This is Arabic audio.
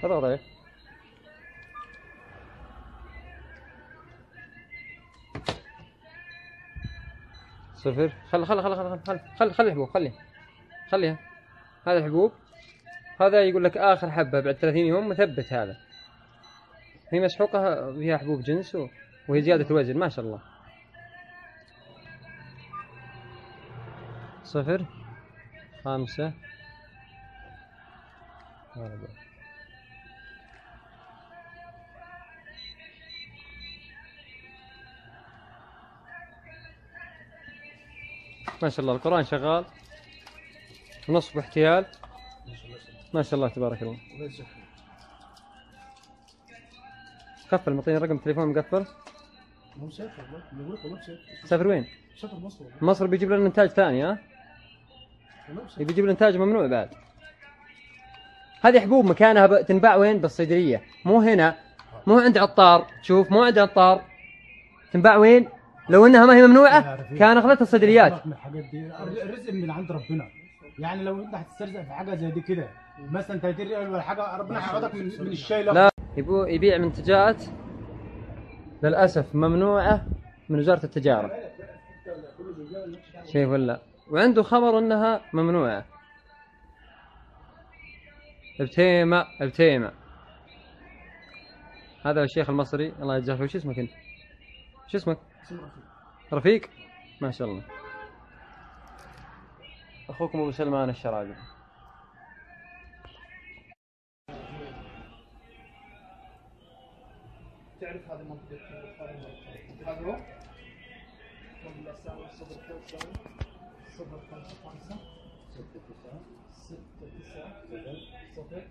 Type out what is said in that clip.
اضغط عليه. صفر. خل الحبوب، خليها. هذا الحبوب، هذا يقول لك آخر حبة بعد 30 يوم مثبت. هذا هي مسحوقة فيها حبوب جنس وهي زيادة الوزن ما شاء الله. 0 5 4 ما شاء الله. القرآن شغال، نصب احتيال ما شاء الله تبارك الله. قفل، معطيني رقم التليفون مقفل. هو سافر والله. سافر وين؟ سافر مصر. مصر بيجيب لنا انتاج ثاني. ها؟ يبي يجيب لنا انتاج ممنوع بعد. هذه حبوب مكانها تنباع وين؟ بالصيدلية، مو هنا، مو عند عطار. شوف، مو عند عطار، تنباع وين؟ لو انها ما هي ممنوعة كان اخذتها الصيدليات. الحاجات دي الرزق من عند ربنا. يعني لو انت هتسترزق في حاجة زي دي كده مثلا 30 ريال ولا حاجة، ربنا هياخدك من الشاي. لا، يبيع منتجات للأسف ممنوعة من وزارة التجارة. شايف ولا؟ وعنده خبر انها ممنوعة. ابتيمة. هذا الشيخ المصري الله يجزاه خير. وش اسمك انت؟ شو اسمك؟ رفيق. ما شاء الله. اخوكم ابو سلمان الشراقي. تعرف هذه منطقة هذا 055 6 9 0